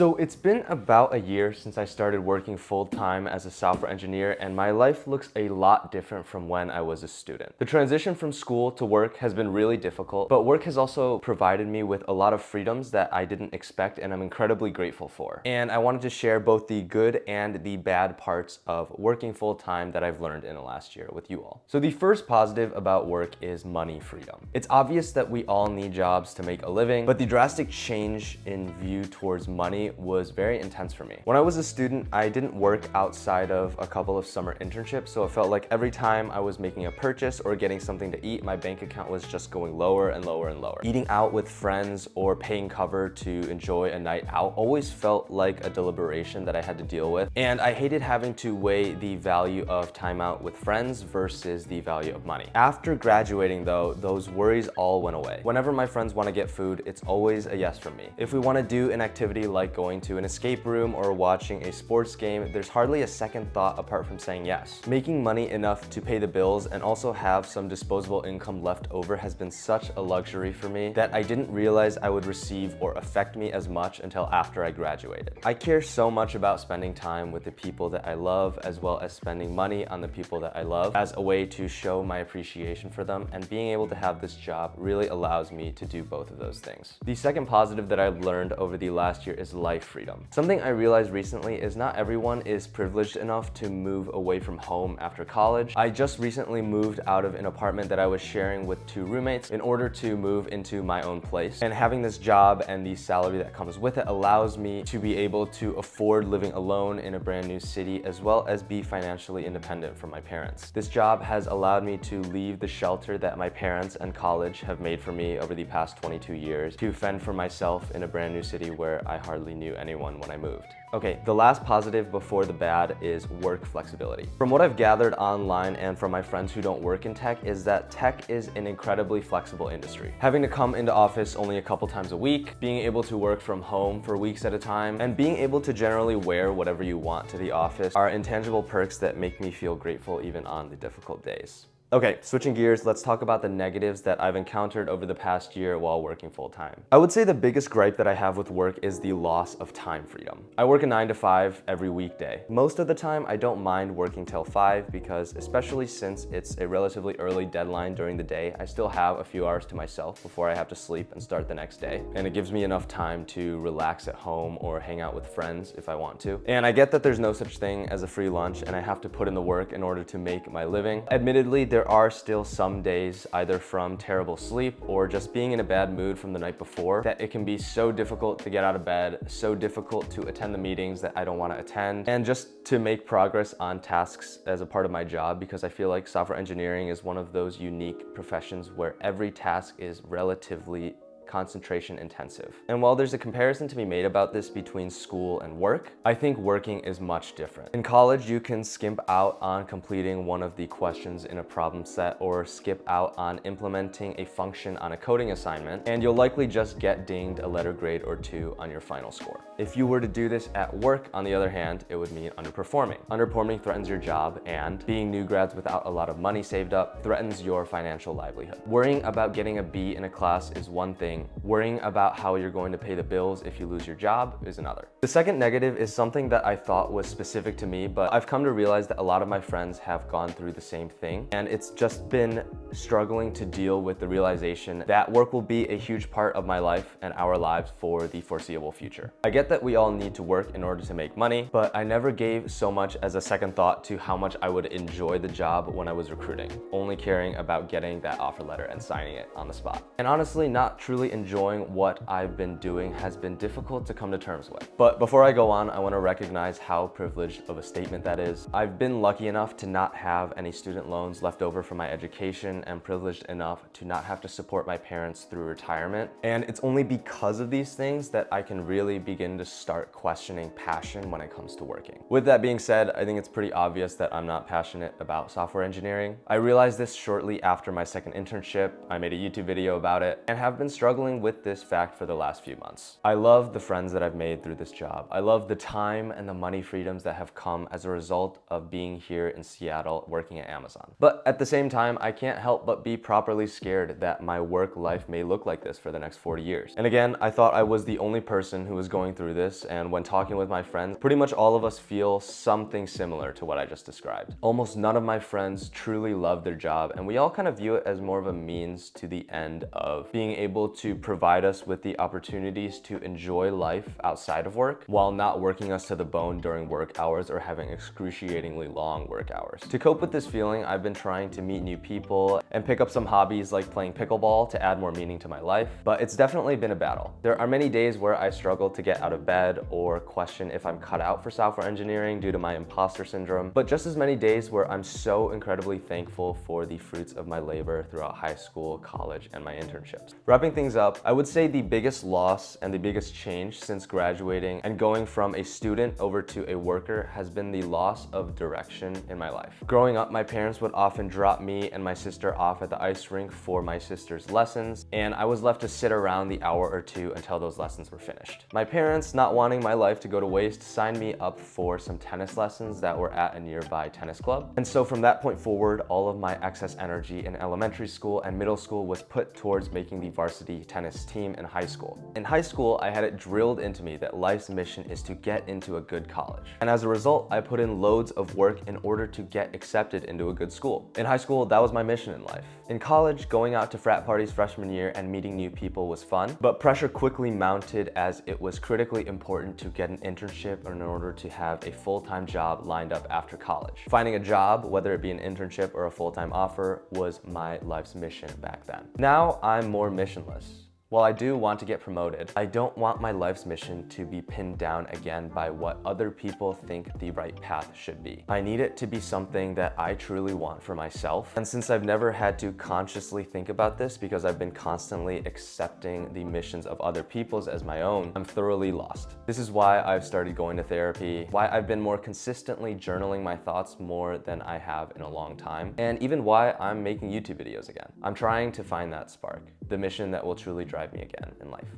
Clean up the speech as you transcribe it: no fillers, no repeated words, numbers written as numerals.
So it's been about a year since I started working full-time as a software engineer, and my life looks a lot different from when I was a student. The transition from school to work has been really difficult, but work has also provided me with a lot of freedoms that I didn't expect and I'm incredibly grateful for. And I wanted to share both the good and the bad parts of working full-time that I've learned in the last year with you all. So the first positive about work is money freedom. It's obvious that we all need jobs to make a living, but the drastic change in view towards money was very intense for me. When I was a student, I didn't work outside of a couple of summer internships, so it felt like every time I was making a purchase or getting something to eat, my bank account was just going lower and lower and lower. Eating out with friends or paying cover to enjoy a night out always felt like a deliberation that I had to deal with, and I hated having to weigh the value of time out with friends versus the value of money. After graduating though, those worries all went away. Whenever my friends want to get food, it's always a yes from me. If we want to do an activity like going to an escape room or watching a sports game, there's hardly a second thought apart from saying yes. Making money enough to pay the bills and also have some disposable income left over has been such a luxury for me that I didn't realize I would receive or affect me as much until after I graduated. I care so much about spending time with the people that I love as well as spending money on the people that I love as a way to show my appreciation for them, and being able to have this job really allows me to do both of those things. The second positive that I've learned over the last year is life freedom. Something I realized recently is not everyone is privileged enough to move away from home after college. I just recently moved out of an apartment that I was sharing with two roommates in order to move into my own place. And having this job and the salary that comes with it allows me to be able to afford living alone in a brand new city, as well as be financially independent from my parents. This job has allowed me to leave the shelter that my parents and college have made for me over the past 22 years to fend for myself in a brand new city where I hardly knew anyone when I moved. Okay, the last positive before the bad is work flexibility. From what I've gathered online and from my friends who don't work in tech is that tech is an incredibly flexible industry. Having to come into office only a couple times a week, being able to work from home for weeks at a time, and being able to generally wear whatever you want to the office are intangible perks that make me feel grateful even on the difficult days. Okay, switching gears, let's talk about the negatives that I've encountered over the past year while working full-time. I would say the biggest gripe that I have with work is the loss of time freedom. I work a 9 to 5 every weekday. Most of the time, I don't mind working till 5 because, especially since it's a relatively early deadline during the day, I still have a few hours to myself before I have to sleep and start the next day. And it gives me enough time to relax at home or hang out with friends if I want to. And I get that there's no such thing as a free lunch and I have to put in the work in order to make my living. Admittedly, there are still some days, either from terrible sleep or just being in a bad mood from the night before, that it can be so difficult to get out of bed, so difficult to attend the meetings that I don't want to attend, and just to make progress on tasks as a part of my job, because I feel like software engineering is one of those unique professions where every task is relatively concentration intensive. And while there's a comparison to be made about this between school and work, I think working is much different. In college, you can skimp out on completing one of the questions in a problem set or skip out on implementing a function on a coding assignment, and you'll likely just get dinged a letter grade or two on your final score. If you were to do this at work, on the other hand, it would mean underperforming. Underperforming threatens your job, and being new grads without a lot of money saved up threatens your financial livelihood. Worrying about getting a B in a class is one thing. Worrying about how you're going to pay the bills if you lose your job is another. The second negative is something that I thought was specific to me, but I've come to realize that a lot of my friends have gone through the same thing, and it's just been struggling to deal with the realization that work will be a huge part of my life and our lives for the foreseeable future. I get that we all need to work in order to make money, but I never gave so much as a second thought to how much I would enjoy the job when I was recruiting, only caring about getting that offer letter and signing it on the spot. And honestly, not truly enjoying what I've been doing has been difficult to come to terms with. But before I go on, I want to recognize how privileged of a statement that is. I've been lucky enough to not have any student loans left over from my education and privileged enough to not have to support my parents through retirement. And it's only because of these things that I can really begin to start questioning passion when it comes to working. With that being said, I think it's pretty obvious that I'm not passionate about software engineering. I realized this shortly after my second internship. I made a YouTube video about it and have been struggling struggling with this fact for the last few months. I love the friends that I've made through this job. I love the time and the money freedoms that have come as a result of being here in Seattle working at Amazon. But at the same time, I can't help but be properly scared that my work life may look like this for the next 40 years. And again, I thought I was the only person who was going through this, and when talking with my friends, pretty much all of us feel something similar to what I just described. Almost none of my friends truly love their job, and we all kind of view it as more of a means to the end of being able to provide us with the opportunities to enjoy life outside of work while not working us to the bone during work hours or having excruciatingly long work hours. To cope with this feeling, I've been trying to meet new people and pick up some hobbies like playing pickleball to add more meaning to my life, but it's definitely been a battle. There are many days where I struggle to get out of bed or question if I'm cut out for software engineering due to my imposter syndrome, but just as many days where I'm so incredibly thankful for the fruits of my labor throughout high school, college, and my internships. Wrapping things up, I would say the biggest loss and the biggest change since graduating and going from a student over to a worker has been the loss of direction in my life. Growing up, my parents would often drop me and my sister off at the ice rink for my sister's lessons, and I was left to sit around the hour or two until those lessons were finished. My parents, not wanting my life to go to waste, signed me up for some tennis lessons that were at a nearby tennis club. And so from that point forward, all of my excess energy in elementary school and middle school was put towards making the varsity tennis team in high school. In high school, I had it drilled into me that life's mission is to get into a good college. And as a result, I put in loads of work in order to get accepted into a good school. In high school, that was my mission in life. In college, going out to frat parties freshman year and meeting new people was fun, but pressure quickly mounted as it was critically important to get an internship in order to have a full-time job lined up after college. Finding a job, whether it be an internship or a full-time offer, was my life's mission back then. Now I'm more missionless. While I do want to get promoted, I don't want my life's mission to be pinned down again by what other people think the right path should be. I need it to be something that I truly want for myself. And since I've never had to consciously think about this because I've been constantly accepting the missions of other people's as my own, I'm thoroughly lost. This is why I've started going to therapy, why I've been more consistently journaling my thoughts more than I have in a long time, and even why I'm making YouTube videos again. I'm trying to find that spark, the mission that will truly drive me again in life.